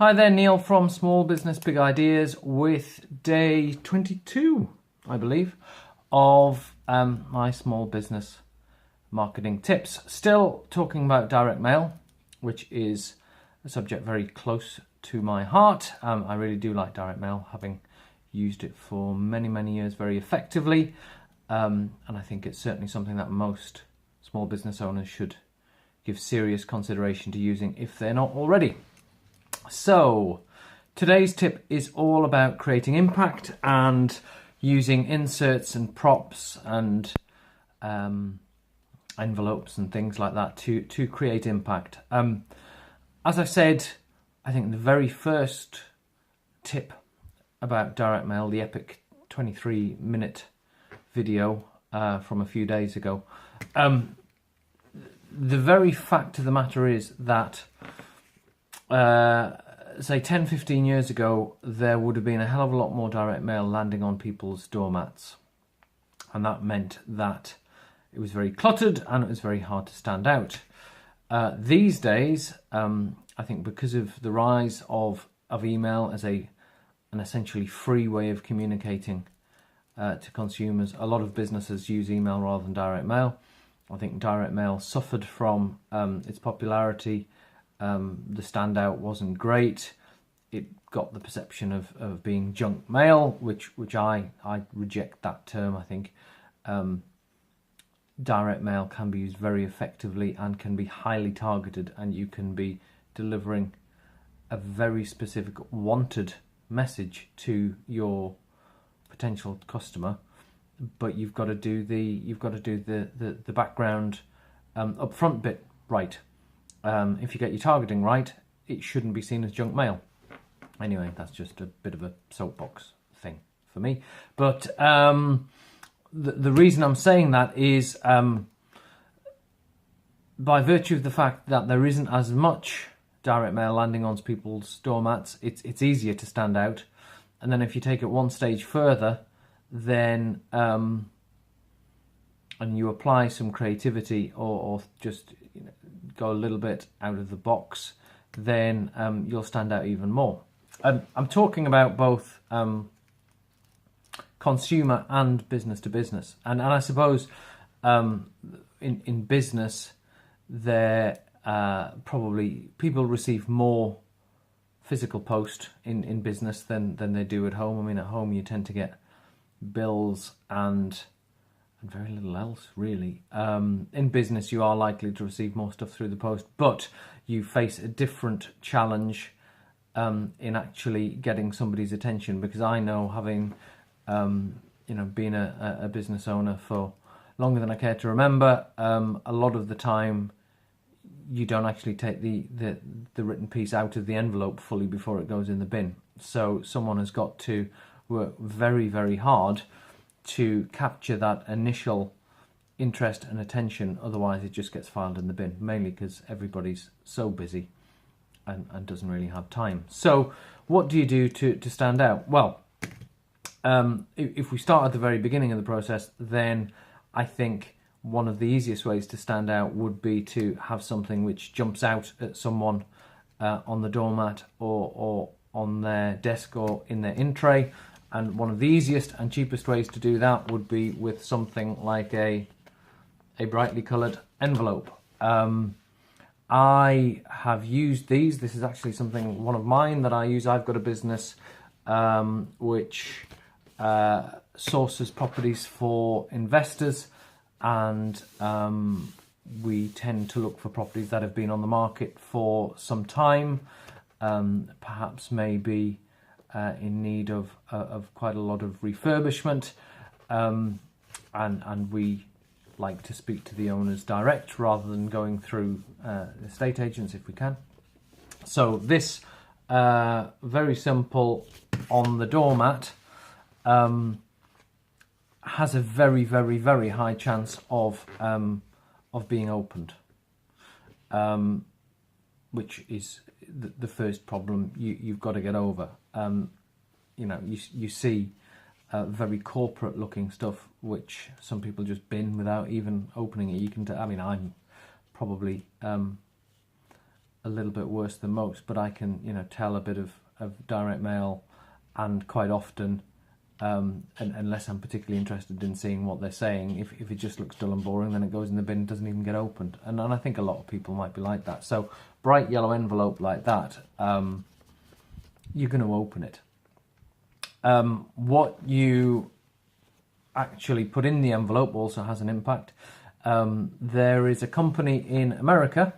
Hi there, Neil from Small Business Big Ideas with day 22, I believe, of my small business marketing tips. Still talking about direct mail, which is a subject very close to my heart. I really do like direct mail, having used it for many, many years very effectively. And I think it's certainly something that most small business owners should give serious consideration to using if they're not already. So, today's tip is all about creating impact and using inserts and props and envelopes and things like that to create impact. As I said, I think the very first tip about direct mail, the epic 23-minute video from a few days ago, the very fact of the matter is that say 10-15 years ago, there would have been a hell of a lot more direct mail landing on people's doormats. And that meant that it was very cluttered and it was very hard to stand out. These days, I think because of the rise of email as an essentially free way of communicating to consumers, a lot of businesses use email rather than direct mail. I think direct mail suffered from its popularity. The standout wasn't great. It got the perception of being junk mail, which I reject that term. I think direct mail can be used very effectively and can be highly targeted, and you can be delivering a very specific wanted message to your potential customer. But you've got to do the background upfront bit right. If you get your targeting right, it shouldn't be seen as junk mail. Anyway, that's just a bit of a soapbox thing for me. But the reason I'm saying that is by virtue of the fact that there isn't as much direct mail landing on people's doormats, it's easier to stand out. And then if you take it one stage further, then and you apply some creativity or just go a little bit out of the box, then you'll stand out even more. I'm talking about both consumer and business to business, and I suppose in business there probably people receive more physical post in business than they do at home. I mean, at home you tend to get bills and very little else, really. In business, you are likely to receive more stuff through the post, but you face a different challenge in actually getting somebody's attention. Because I know, having been a business owner for longer than I care to remember, a lot of the time you don't actually take the written piece out of the envelope fully before it goes in the bin. So someone has got to work very, very hard to capture that initial interest and attention. Otherwise it just gets filed in the bin, mainly because everybody's so busy and doesn't really have time. So what do you do to stand out? Well, if we start at the very beginning of the process, then I think one of the easiest ways to stand out would be to have something which jumps out at someone on the doormat or on their desk or in their in-tray. And one of the easiest and cheapest ways to do that would be with something like a brightly coloured envelope. I have used these. This is actually one of mine that I use. I've got a business which sources properties for investors, and we tend to look for properties that have been on the market for some time, perhaps maybe in need of quite a lot of refurbishment, and we like to speak to the owners direct rather than going through estate agents if we can. So this very simple on the doormat has a very, very, very high chance of being opened, which is the first problem you've got to get over. You see very corporate looking stuff which some people just bin without even opening it. You can I'm probably a little bit worse than most, but I can, tell a bit of direct mail, and quite often, unless I'm particularly interested in seeing what they're saying, if it just looks dull and boring, then it goes in the bin and doesn't even get opened. And I think a lot of people might be like that. So bright yellow envelope like that, you're going to open it. What you actually put in the envelope also has an impact. There is a company in America,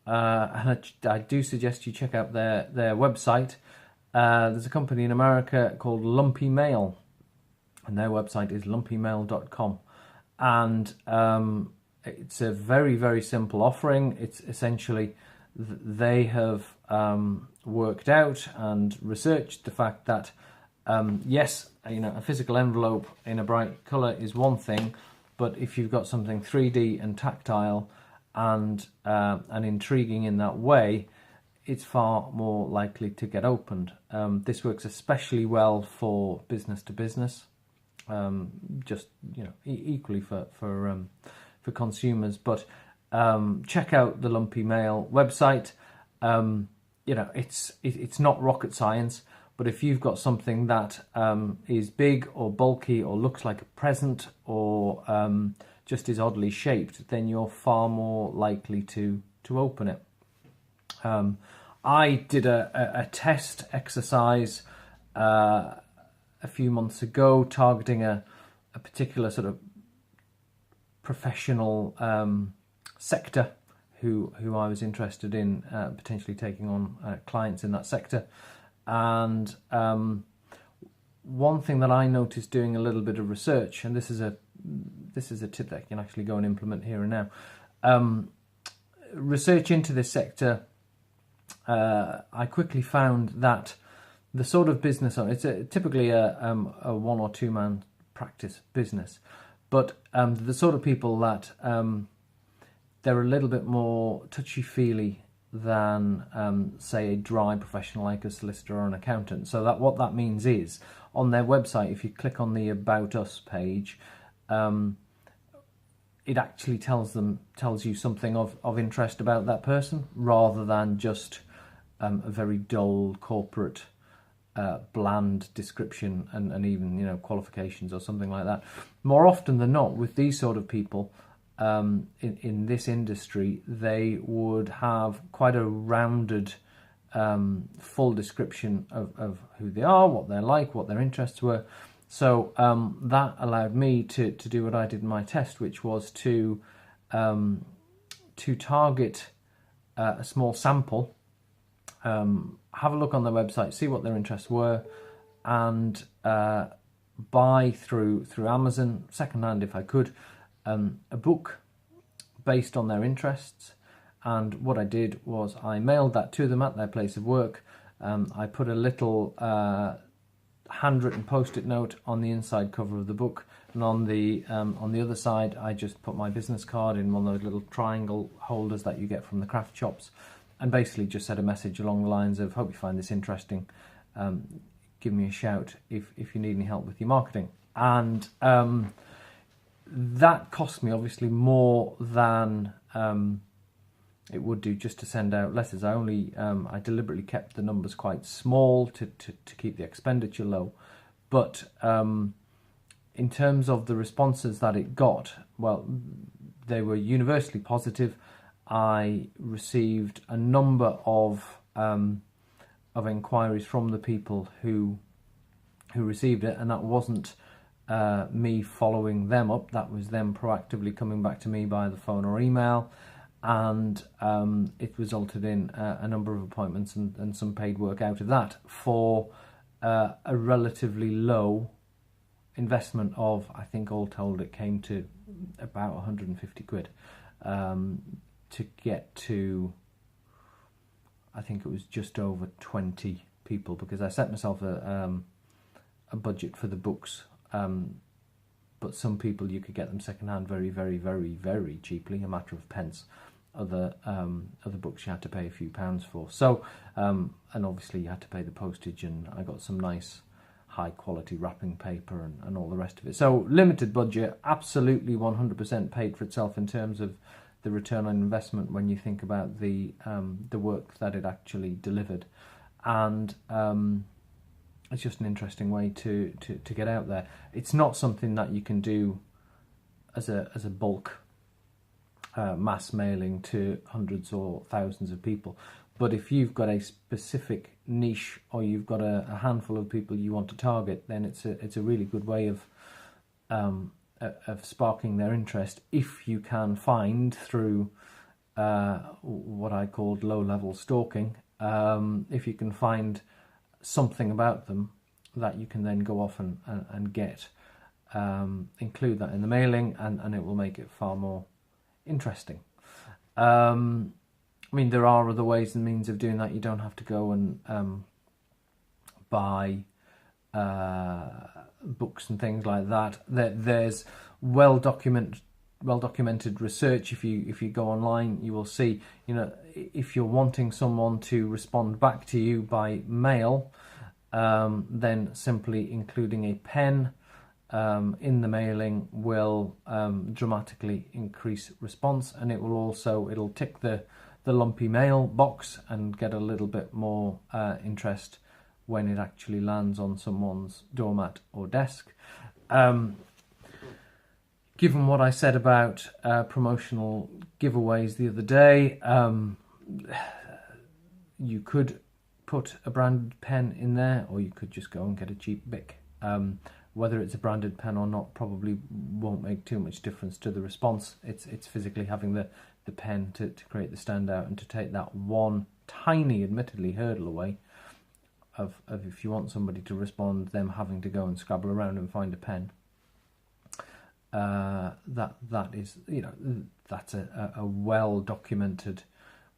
and I do suggest you check out their website. There's a company in America called Lumpy Mail, and their website is lumpymail.com. And it's a very, very simple offering. It's essentially, they have worked out and researched the fact that yes, a physical envelope in a bright colour is one thing, but if you've got something 3D and tactile and intriguing in that way, it's far more likely to get opened. This works especially well for business to business, just equally for consumers. But check out the Lumpy Mail website. It's not rocket science. But if you've got something that is big or bulky or looks like a present or just is oddly shaped, then you're far more likely to open it. I did a test exercise a few months ago targeting a particular sort of professional sector who I was interested in potentially taking on clients in that sector. And one thing that I noticed doing a little bit of research, and this is a tip that you can actually go and implement here and now. Research into this sector, I quickly found that the sort of business owner, it's typically a one or two man practice business, but the sort of people that they're a little bit more touchy-feely than say a dry professional like a solicitor or an accountant. So that what that means is, on their website, if you click on the About Us page, it actually tells you something of interest about that person, rather than just a very dull corporate bland description and even qualifications or something like that. More often than not, with these sort of people, in this industry, they would have quite a rounded, full description of who they are, what they're like, what their interests were. So that allowed me to do what I did in my test, which was to target a small sample, have a look on their website, see what their interests were, and buy through Amazon, secondhand if I could, a book based on their interests. And what I did was I mailed that to them at their place of work. I put a little handwritten post-it note on the inside cover of the book, and on the other side I just put my business card in one of those little triangle holders that you get from the craft shops, and basically just said a message along the lines of, hope you find this interesting, give me a shout if you need any help with your marketing. And that cost me obviously more than it would do just to send out letters. I deliberately kept the numbers quite small to keep the expenditure low. But in terms of the responses that it got, well, they were universally positive. I received a number of inquiries from the people who received it, and that wasn't me following them up. That was them proactively coming back to me by the phone or email, and it resulted in a number of appointments and some paid work out of that for a relatively low investment of, I think all told it came to about 150 quid to get to, I think it was just over 20 people, because I set myself a budget for the books. But some people you could get them secondhand very, very, very, very cheaply, a matter of pence. Other books you had to pay a few pounds for. So, and obviously you had to pay the postage, and I got some nice high quality wrapping paper and all the rest of it. So limited budget, absolutely 100% paid for itself in terms of the return on investment when you think about the work that it actually delivered, and it's just an interesting way to get out there. It's not something that you can do as a bulk mass mailing to hundreds or thousands of people. But if you've got a specific niche, or you've got a handful of people you want to target, then it's a really good way of sparking their interest, if you can find through what I called low-level stalking. If you can find something about them that you can then go off and get, include that in the mailing, and it will make it far more interesting. I mean, there are other ways and means of doing that. You don't have to go and buy books and things like that. There's well documented research. If you go online, you will see, if you're wanting someone to respond back to you by mail, then simply including a pen in the mailing will dramatically increase response, and it'll tick the lumpy mail box and get a little bit more interest when it actually lands on someone's doormat or desk. Given what I said about promotional giveaways the other day, you could put a branded pen in there, or you could just go and get a cheap Bic. Whether it's a branded pen or not probably won't make too much difference to the response. It's physically having the pen to create the standout, and to take that one tiny, admittedly, hurdle away of if you want somebody to respond, them having to go and scrabble around and find a pen. That's a well documented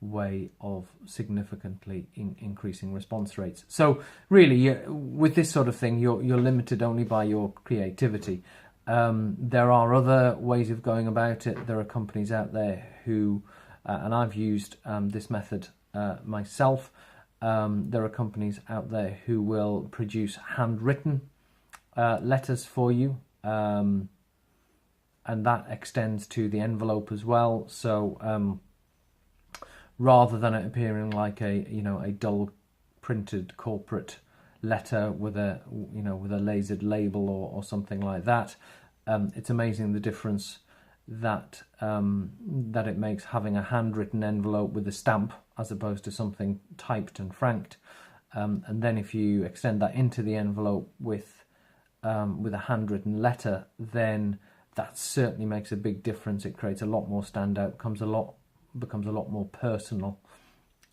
way of significantly increasing response rates. So really, with this sort of thing, you're limited only by your creativity. There are other ways of going about it. There are companies out there who, and I've used this method myself. There are companies out there who will produce handwritten letters for you, and that extends to the envelope as well. So rather than it appearing like a dull printed corporate letter with a lasered label or something like that, it's amazing the difference that it makes having a handwritten envelope with a stamp as opposed to something typed and franked. And then if you extend that into the envelope with a handwritten letter, then that certainly makes a big difference. It creates a lot more standout, becomes a lot more personal,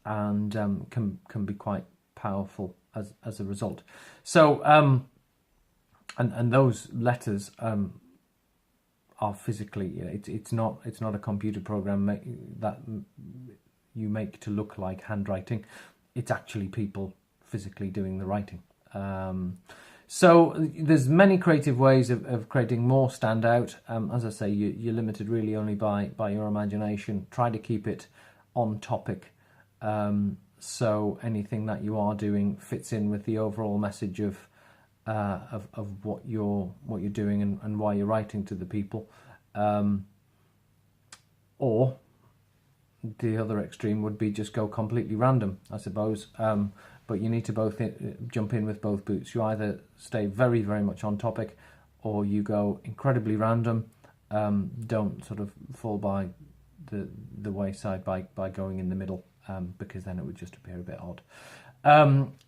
and can be quite powerful as a result. So and those letters are physically, it's not a computer program that you make to look like handwriting. It's actually people physically doing the writing. So there's many creative ways of creating more standout. As I say, you're limited really only by your imagination. Try to keep it on topic, so anything that you are doing fits in with the overall message of what you're doing and why you're writing to the people. Or the other extreme would be just go completely random, I suppose. But you need to both jump in with both boots. You either stay very, very much on topic, or you go incredibly random. Don't sort of fall by the wayside by going in the middle, because then it would just appear a bit odd.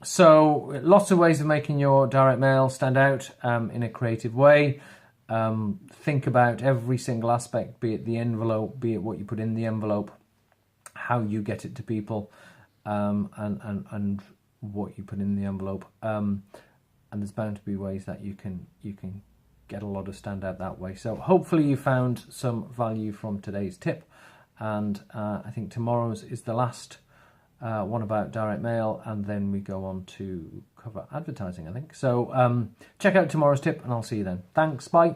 So lots of ways of making your direct mail stand out in a creative way. Think about every single aspect, be it the envelope, be it what you put in the envelope, how you get it to people, and what you put in the envelope. And there's bound to be ways that you can get a lot of standout that way. So hopefully you found some value from today's tip, and I think tomorrow's is the last one about direct mail, and then we go on to cover advertising, I think. So check out tomorrow's tip, and I'll see you then. Thanks, bye.